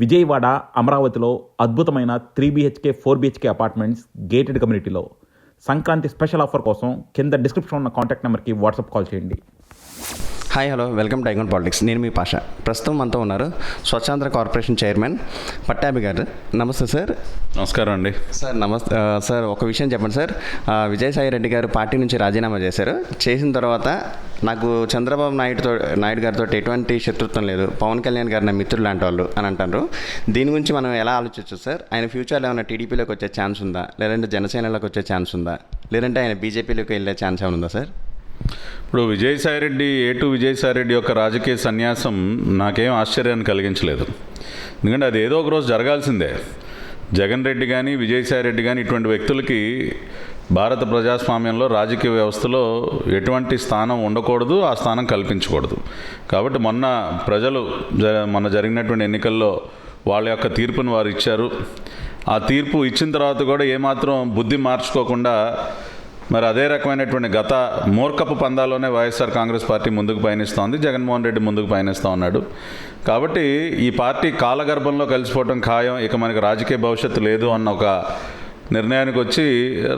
విజయవాడ, అమరావతిలో అద్భుతమైన 3 BHK 4 BHK apartments gated కమ్యూనిటీలో సంక్రాంతి స్పెషల్ ఆఫర్ కోసం కింద డిస్క్రిప్షన్ ఉన్న కాంటాక్ట్ నెంబర్కి వాట్సాప్ కాల్ చేయండి. Hi hello, welcome to icon politics. నేను మీ పాషా. ప్రస్తుతం మనతో ఉన్నారు స్వచ్ఛాంధ్ర కార్పొరేషన్ చైర్మన్ పట్టాభి గారు. నమస్తే సార్. నమస్కారం అండి. సార్ నమస్తే సార్. ఒక విషయం చెప్పండి సార్. విజయసాయి రెడ్డి గారు పార్టీ నుంచి రాజీనామా చేశారు. చేసిన తర్వాత నాకు చంద్రబాబు నాయుడు గారితో ఎటువంటి శత్రుత్వం లేదు, పవన్ కళ్యాణ్ గారు నా మిత్రులు లాంటి వాళ్ళు అని అంటారు. దీని గురించి మనం ఎలా ఆలోచించచ్చు సార్? ఆయన ఫ్యూచర్లో ఏమైనా టీడీపీలోకి వచ్చే ఛాన్స్ ఉందా, లేదంటే జనసేనలోకి వచ్చే ఛాన్స్ ఉందా, లేదంటే ఆయన బీజేపీలోకి వెళ్ళే ఛాన్స్ ఏమైనా ఉందా సార్? ఇప్పుడు విజయసాయిరెడ్డి యొక్క రాజకీయ సన్యాసం నాకేం ఆశ్చర్యాన్ని కలిగించలేదు. ఎందుకంటే అది ఏదో ఒక రోజు జరగాల్సిందే. జగన్ రెడ్డి కానీ విజయసాయిరెడ్డి కానీ ఇటువంటి వ్యక్తులకి భారత ప్రజాస్వామ్యంలో రాజకీయ వ్యవస్థలో ఎటువంటి స్థానం ఉండకూడదు, ఆ స్థానం కల్పించకూడదు. కాబట్టి మొన్న జరిగినటువంటి ఎన్నికల్లో వాళ్ళ యొక్క తీర్పును వారు ఇచ్చారు. ఆ తీర్పు ఇచ్చిన తర్వాత కూడా ఏమాత్రం బుద్ధి మార్చుకోకుండా మరి అదే రకమైనటువంటి గత మూర్ఖపు పందాలోనే వైఎస్ఆర్ కాంగ్రెస్ పార్టీ ముందుకు పయనిస్తోంది, జగన్మోహన్ రెడ్డి ముందుకు పయనిస్తూ ఉన్నాడు. కాబట్టి ఈ పార్టీ కాలగర్భంలో కలిసిపోవడం ఖాయం, ఇక మనకి రాజకీయ భవిష్యత్తు లేదు అన్న ఒక నిర్ణయానికి వచ్చి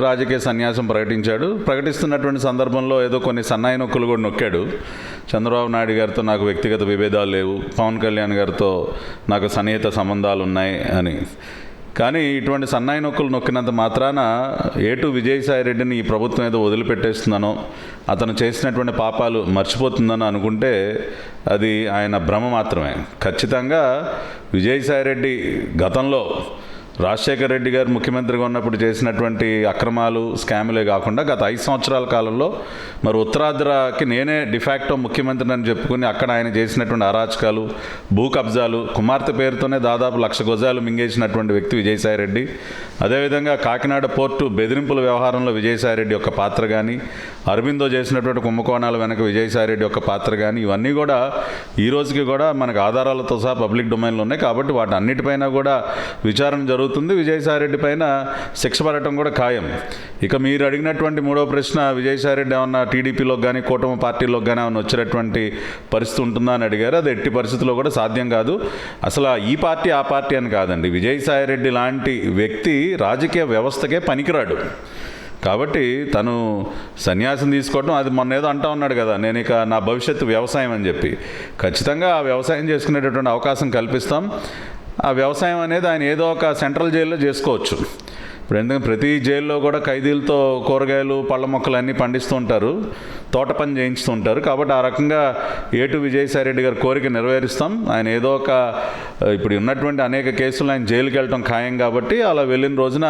రాజకీయ సన్యాసం ప్రకటిస్తున్నటువంటి సందర్భంలో ఏదో కొన్ని సన్నాయి నొక్కులు కూడా నొక్కాడు. చంద్రబాబు నాయుడు గారితో నాకు వ్యక్తిగత విభేదాలు లేవు, పవన్ కళ్యాణ్ గారితో నాకు సన్నిహిత సంబంధాలు ఉన్నాయి అని. కానీ ఇటువంటి సన్నాయి నొక్కులు నొక్కినంత మాత్రాన విజయసాయిరెడ్డిని ఈ ప్రభుత్వం ఏదో వదిలిపెట్టేస్తుందనో, అతను చేసినటువంటి పాపాలు మర్చిపోతుందని అనుకుంటే అది ఆయన భ్రమ మాత్రమే. ఖచ్చితంగా విజయసాయిరెడ్డి గతంలో రాజశేఖర రెడ్డి గారు ముఖ్యమంత్రిగా ఉన్నప్పుడు చేసినటువంటి అక్రమాలు, స్కాములే కాకుండా గత 5 సంవత్సరాల కాలంలో మరి ఉత్తరాంధ్రకి నేనే డిఫాక్టో ముఖ్యమంత్రిని అని చెప్పుకుని అక్కడ ఆయన చేసినటువంటి అరాచకాలు, భూ కబ్జాలు, కుమార్తె పేరుతోనే దాదాపు 1,00,000 గజాలు మింగేసినటువంటి వ్యక్తి విజయసాయిరెడ్డి. అదేవిధంగా కాకినాడ పోర్టు బెదిరింపుల వ్యవహారంలో విజయసాయిరెడ్డి యొక్క పాత్ర కానీ, అరబిందో చేసినటువంటి కుంభకోణాల వెనక విజయసాయిరెడ్డి యొక్క పాత్ర కానీ, ఇవన్నీ కూడా ఈ రోజుకి కూడా మనకు ఆధారాలతో సహా పబ్లిక్ డొమైన్లో ఉన్నాయి. కాబట్టి వాటి అన్నిటిపైన కూడా విచారణ జరుగుతుంది. విజయసాయిరెడ్డి పైన శిక్ష పడటం కూడా ఖాయం. ఇక మీరు అడిగినటువంటి మూడో ప్రశ్న, విజయసాయిరెడ్డి ఏమన్నా టీడీపీలోకి కానీ కూటమి పార్టీలోకి కానీ ఏమన్నా వచ్చేటటువంటి పరిస్థితి ఉంటుందా అని అడిగారు. అది ఎట్టి పరిస్థితుల్లో కూడా సాధ్యం కాదు. అసలు ఈ పార్టీ ఆ పార్టీ అని కాదండి. విజయసాయిరెడ్డి లాంటి వ్యక్తి రాజకీయ వ్యవస్థకే పనికిరాడు. కాబట్టి తను సన్యాసం తీసుకోవడం, అది మొన్న ఏదో అంటా ఉన్నాడు కదా, నేను ఇక నా భవిష్యత్తు వ్యవసాయం అని చెప్పి. ఖచ్చితంగా ఆ వ్యవసాయం చేసుకునేటటువంటి అవకాశం కల్పిస్తాం. ఆ వ్యవసాయం అనేది ఆయన ఏదో ఒక సెంట్రల్ జైల్లో చేసుకోవచ్చు. ఇప్పుడు ఎందుకంటే ప్రతి జైల్లో కూడా ఖైదీలతో కూరగాయలు, పళ్ళ మొక్కలు అన్నీ పండిస్తూ ఉంటారు, తోట పని చేయిస్తూ ఉంటారు. కాబట్టి ఆ రకంగా విజయసాయిరెడ్డి గారి కోరిక నెరవేరుస్తాం. ఆయన ఏదో ఒక ఇప్పుడు ఉన్నటువంటి అనేక కేసులు ఆయన జైలుకి వెళ్ళటం ఖాయం. కాబట్టి అలా వెళ్ళిన రోజున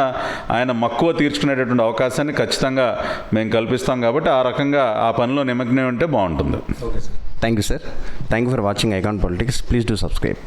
ఆయన మక్కువ తీర్చుకునేటటువంటి అవకాశాన్ని ఖచ్చితంగా మేము కల్పిస్తాం. కాబట్టి ఆ రకంగా ఆ పనిలో నిమగ్నం ఉంటే బాగుంటుంది. Thank you sir. Thank you for watching icon politics. Please do subscribe.